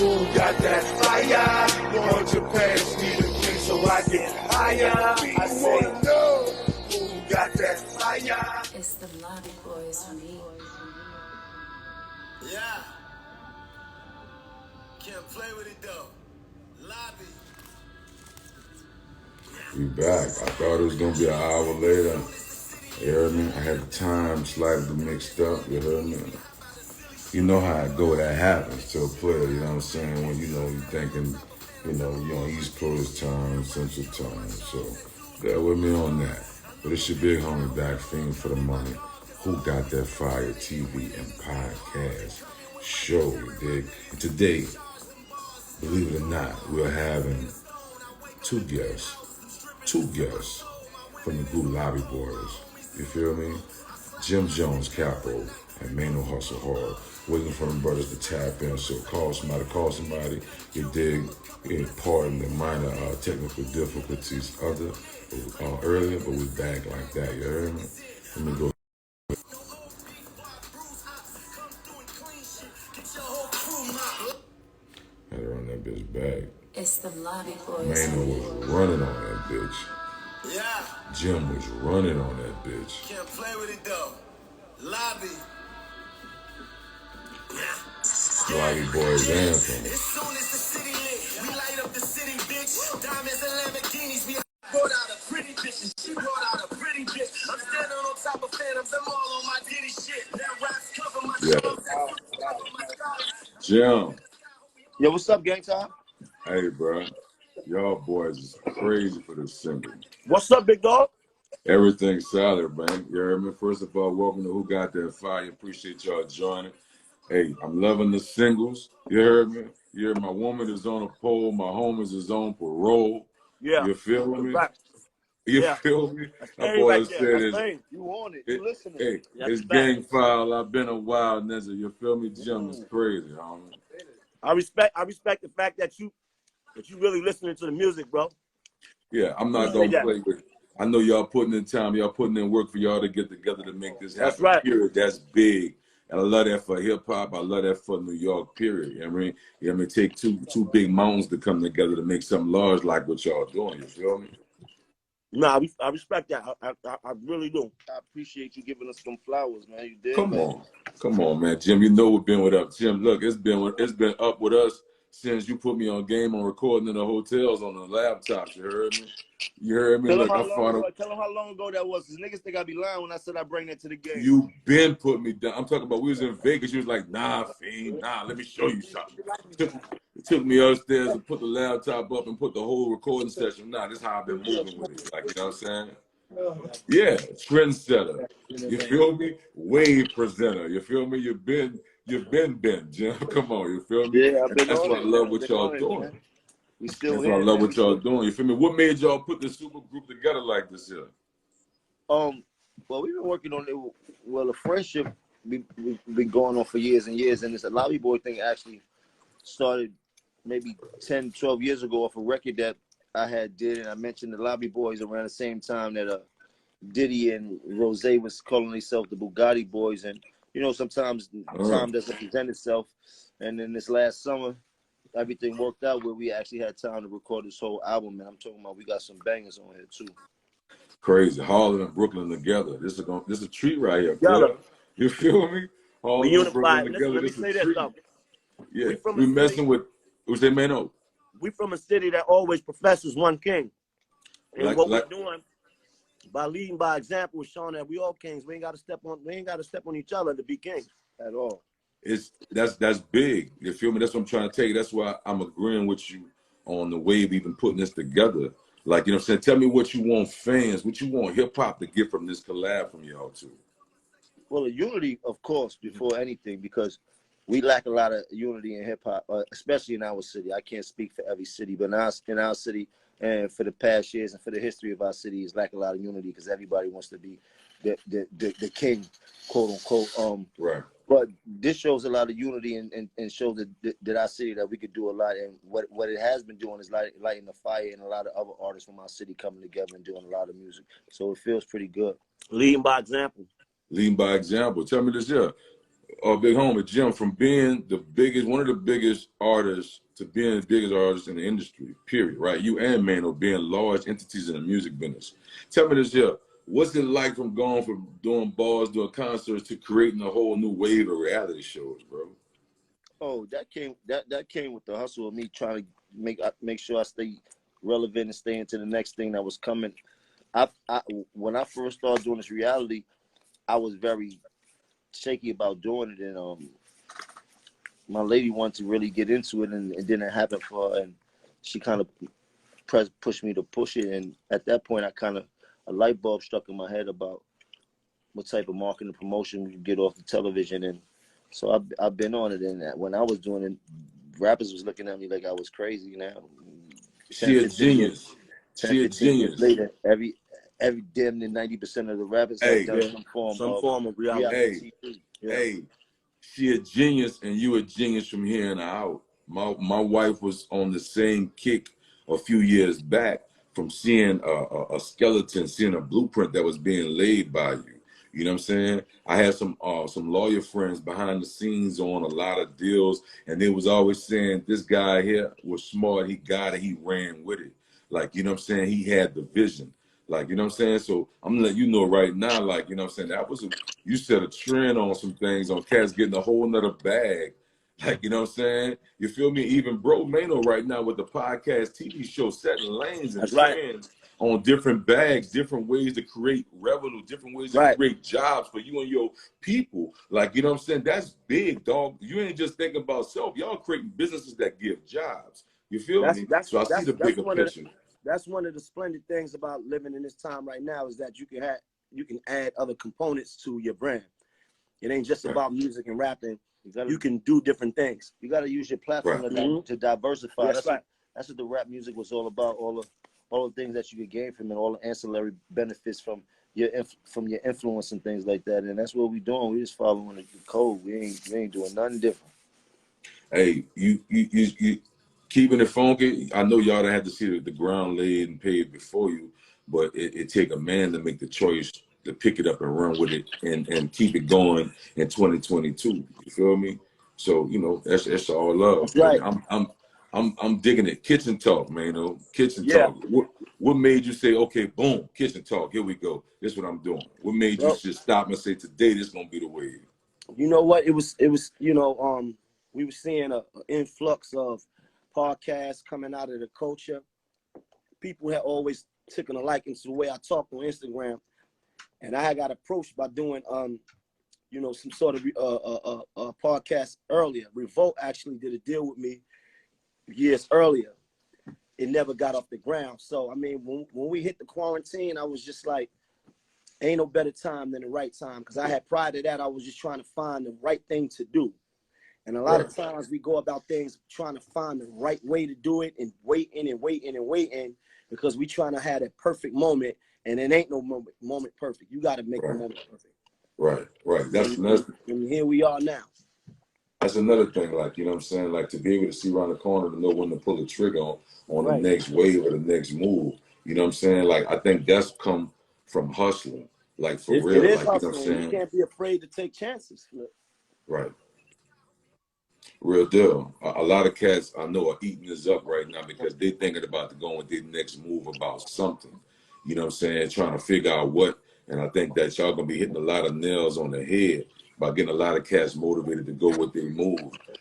Who got that fire? Going to Paris, need a king so I get higher. I say, no. Who got that fire? It's the Lobby Boys for me. Yeah. Can't play with it though. Lobby. We back. I thought it was gonna be an hour later. You heard me? I had the time slightly mixed up. You heard me? You know how it go. That happens to a player. You know what I'm saying? When you're thinking, you're on East Coast time, Central time. So bear with me on that. But it's your big homie back, Fiend for the money. Who got that fire TV and podcast show? You dig? And today, believe it or not, we're having two guests from the group Lobby Boys. You feel me? Jim Jones, Capo, and Maino Hustle Hard. Waiting for them brothers to tap in. So call somebody. You dig? Pardon the minor technical difficulties earlier, but we back like that. You heard me? Let me go. Had to run that bitch back. It's the Lobby Boys. Maino was running on that bitch. Yeah. Jim was running on that bitch. Can't play with it though. Lobby. Lobby Boys anthem. As soon as the city lit, we light up the city, bitch. Diamonds and Lamborghinis, we brought out a pretty bitch, and she brought out a pretty bitch. I'm standing on top of phantoms, I'm all on my Diddy shit. That raps cover my Jim. Yo, what's up, gang time? Hey, bro. Y'all boys is crazy for this single. What's up, big dog? Everything's solid, man. You heard me? First of all, welcome to Who Got That Fire. Appreciate y'all joining. Hey, I'm loving the singles. You heard me? You heard my woman is on a pole. My homies is on parole. Yeah. You feel me? Back. You Yeah. feel me? That's My boy right said there. You on it. You listening. Hey, That's it's back. gang file. I've been a wild nigga. You feel me? Jim is crazy, homie. I respect the fact that you really listening to the music, bro. Yeah, I'm not gonna play with it. I know y'all putting in time, y'all putting in work for y'all to get together to make this happen. That's right. Period. That's big. And I love that for hip hop. I love that for New York, period. You know what I mean? Take two big mountains to come together to make something large like what y'all doing. You feel me? No, I respect that. I really do. I appreciate you giving us some flowers, man. You did. Come on, man. Jim, you know we've been with us. Jim, look, it's been up with us since you put me on game on recording in the hotels on the laptops. You heard me? You heard me? Tell Look, them how long ago that was. Cause niggas think I be lying when I said I bring that to the game. You been put me down. I'm talking about we was in Vegas. You was like, nah, Fiend, nah, let me show you something. Took me upstairs and put the laptop up and put the whole recording session. Nah, this is how I've been moving with it. Like, you know what I'm saying? Yeah, trendsetter. You feel me? Wave presenter. You feel me? You've been Jim. Come on, you feel me? Yeah, I've been that's why I love what y'all doing. Man. We still that's why I love what y'all doing. You feel me? What made y'all put the super group together like this here? Well, we've been working on it. Well, the friendship we've been going on for years and years, and this Lobby Boy thing actually started maybe 10, 12 years ago off a record that I had did, and I mentioned the Lobby Boys around the same time that Diddy and Rose was calling themselves the Bugatti Boys, and sometimes time doesn't present itself, and then this last summer, everything worked out where we actually had time to record this whole album, and I'm talking about we got some bangers on here too. Crazy, Harlem and Brooklyn together. This is a treat right here. Yeah. You feel me? We unified. Listen, let me say this though. Yeah, we messing with. Who's that, Maino? We from a city that always professes one king, and we're doing by leading by example is showing that we all kings. We ain't got to step on each other to be kings at all. That's big. You feel me? That's what I'm trying to tell you. That's why I'm agreeing with you on the way we've been putting this together. Like, you know what I'm saying? Tell me what you want fans, what you want hip hop to get from this collab from y'all too. Well, the unity, of course, before anything, because we lack a lot of unity in hip hop, especially in our city. I can't speak for every city, but in our city and for the past years and for the history of our city, is lack a lot of unity because everybody wants to be the king, quote unquote. Right. But this shows a lot of unity and shows that our city that we could do a lot. And what it has been doing is lighting the fire, and a lot of other artists from our city coming together and doing a lot of music. So it feels pretty good. Leading by example. Leading by example. Tell me this here. big homie Jim, from being the biggest, one of the biggest artists to being the biggest artist in the industry, period, right? You and Maino being large entities in the music business. Tell me this here. What's it like from going from doing bars, doing concerts, to creating a whole new wave of reality shows, bro? Oh, that came with the hustle of me trying to make sure I stay relevant and stay into the next thing that was coming. When I first started doing this reality, I was very shaky about doing it, and my lady wanted to really get into it, and it didn't happen for her, and she kind of pushed me to push it, and at that point, a light bulb struck in my head about what type of marketing and promotion we could get off the television, and so I've been on it, and when I was doing it, rappers was looking at me like I was crazy. Now, She a genius. She a genius. Later, every damn near 90% of the rappers have done some form of reality TV. Yeah. Hey, she a genius, and you a genius from here and out. My wife was on the same kick a few years back from seeing a skeleton, seeing a blueprint that was being laid by you. You know what I'm saying? I had some lawyer friends behind the scenes on a lot of deals, and they was always saying this guy here was smart. He got it. He ran with it. Like, you know what I'm saying? He had the vision. Like, you know what I'm saying? So I'm gonna let you know right now, like, you know what I'm saying? That was you set a trend on some things, on cats getting a whole nother bag. Like, you know what I'm saying? You feel me? Even Bro Maino right now with the podcast TV show, setting lanes and trends on different bags, different ways to create revenue, different ways to create jobs for you and your people. Like, you know what I'm saying? That's big, dog. You ain't just thinking about self. Y'all creating businesses that give jobs. You feel me? So I see the bigger picture. That's one of the splendid things about living in this time right now, is that you can add other components to your brand. It ain't just about music and rapping. You can do different things. You got to use your platform to diversify. That's what the rap music was all about. All the things that you could gain from it, all the ancillary benefits from your influence and things like that. And that's what we doing. We just following the code. We ain't doing nothing different. Hey, you keeping it funky. I know y'all had to see the ground laid and paved before you, but it take a man to make the choice to pick it up and run with it and keep it going in 2022. You feel me? So, you know, that's all love. That's right. I'm digging it. Kitchen talk, man. Kitchen talk. What made you say, okay, boom, kitchen talk, here we go. This is what I'm doing. What made you just stop and say, today this is gonna be the wave? You know what? It was, you know, we were seeing an influx of podcasts coming out of the culture. People had always taken a liking to the way I talk on Instagram. And I got approached by doing, you know, some sort of podcast earlier. Revolt actually did a deal with me years earlier. It never got off the ground. So, I mean, when we hit the quarantine, I was just like, ain't no better time than the right time. Because I had prior to that, I was just trying to find the right thing to do. And a lot of times we go about things trying to find the right way to do it and waiting because we trying to have that perfect moment. And it ain't no moment perfect. You got to make the moment perfect. Right. That's another. And here we are now. That's another thing, like, you know what I'm saying? Like, to be able to see around the corner, to know when to pull the trigger on the next wave or the next move. You know what I'm saying? Like, I think that's come from hustling. Like, for real. It is like, hustling. You know what I'm saying? You can't be afraid to take chances. Right. Real deal. A lot of cats I know are eating this up right now because they're thinking about to go with their next move about something. You know what I'm saying? Trying to figure out what. And I think that y'all going to be hitting a lot of nails on the head by getting a lot of cats motivated to go with their move.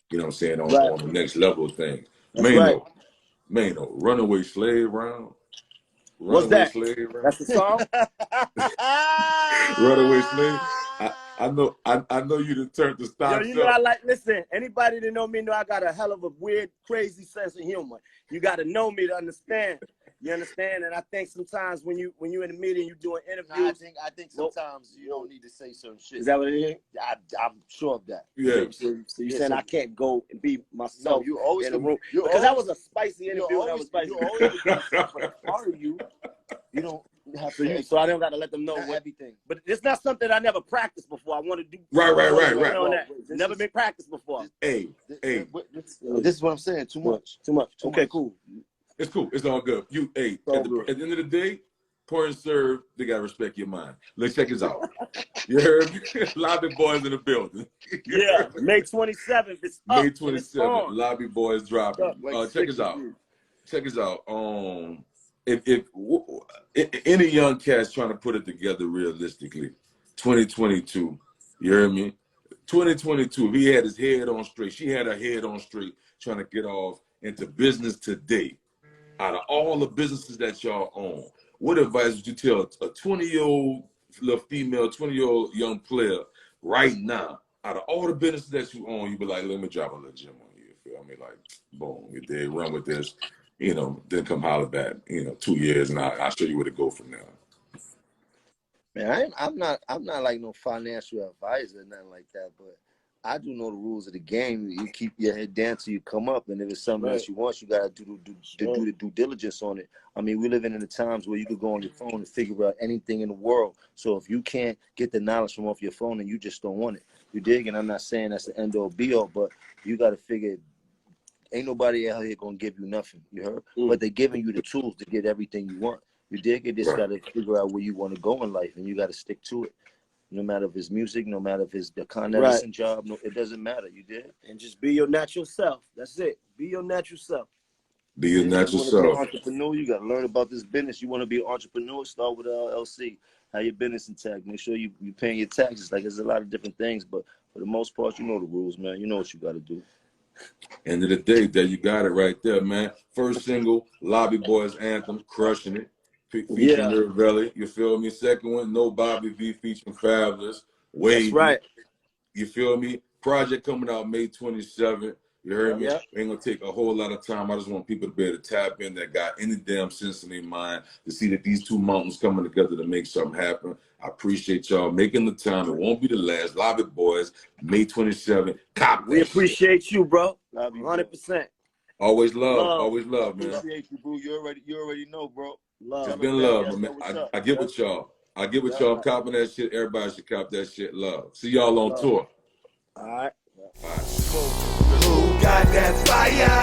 You know what I'm saying? On the next level of things. Maino, Runaway Slave Round. What's that? That's the song? Runaway Slave. I know you done turned the stocks you know, up. Listen, anybody that know me know I got a hell of a weird, crazy sense of humor. You got to know me to understand. You understand? And I think sometimes when you in the media and you doing interviews, I think sometimes you don't need to say certain shit. Is that what it is? I'm sure of that. Yeah. So you saying I can't go and be myself? No, you always in the room because that was a spicy interview. You always be yourself, but part of you don't have to. So I don't got to let them know everything. But it's not something I never practiced before. I want to do. Right. Never been practiced before. Hey. This is what I'm saying. Too much. Okay, cool. It's cool. It's all good. At the end of the day, Pour and serve, they gotta respect your mind. Let's check this out. You heard me? Lobby Boys in the building. Yeah, May 27th. It's up. May And it's 27th, on. Lobby Boys dropping. Like Check this out. Check this out. If any young cat's trying to put it together realistically, 2022, you heard me? 2022, if he had his head on straight, she had her head on straight, trying to get off into business today. Out of all the businesses that y'all own, what advice would you tell a 20-year-old little female, 20-year-old young player right now? Out of all the businesses that you own, you be like, let me drop a little gem on you. You feel me? Like, boom, you did run with this, you know, then come holler back, 2 years, and I'll show you where to go from there. Man, I'm not like no financial advisor or nothing like that, but I do know the rules of the game. You keep your head down till you come up, and if it's something that you want, you gotta do the due diligence on it. I mean, we're living in the times where you could go on your phone and figure out anything in the world. So if you can't get the knowledge from off your phone, then you just don't want it. You dig? And I'm not saying that's the end all be all, but you gotta figure. Ain't nobody out here gonna give you nothing. You heard? But they're giving you the tools to get everything you want. You dig? You just gotta figure out where you want to go in life, and you gotta stick to it. No matter if it's music, no matter if it's the Con Edison job, it doesn't matter. You did, and just be your natural self. That's it. Be your natural self. Be your natural self. You want to be an entrepreneur. You got to learn about this business. You want to be an entrepreneur? Start with LLC. Have your business intact. Make sure you're paying your taxes. Like, there's a lot of different things, but for the most part, you know the rules, man. You know what you got to do. End of the day, there you got it right there, man. First single, Lobby Boys Anthem, crushing it. Featuring Nerve Belly, you feel me? Second one, No Bobby V featuring Fabulous. Wavy. That's right. You feel me? Project coming out May 27th. You heard me? Ain't gonna take a whole lot of time. I just want people to be able to tap in that got any damn sense in their mind to see that these two mountains coming together to make something happen. I appreciate y'all making the time. It won't be the last. Lobby Boys, May 27th. We appreciate you, bro. Love you, 100%. Always love. Always love, man. Appreciate you, bro. You already know, bro. Love. It's been love, man. I get with y'all. I get with y'all. I'm copping that shit. Everybody should cop that shit. Love. See y'all on tour. All right. Who got that fire?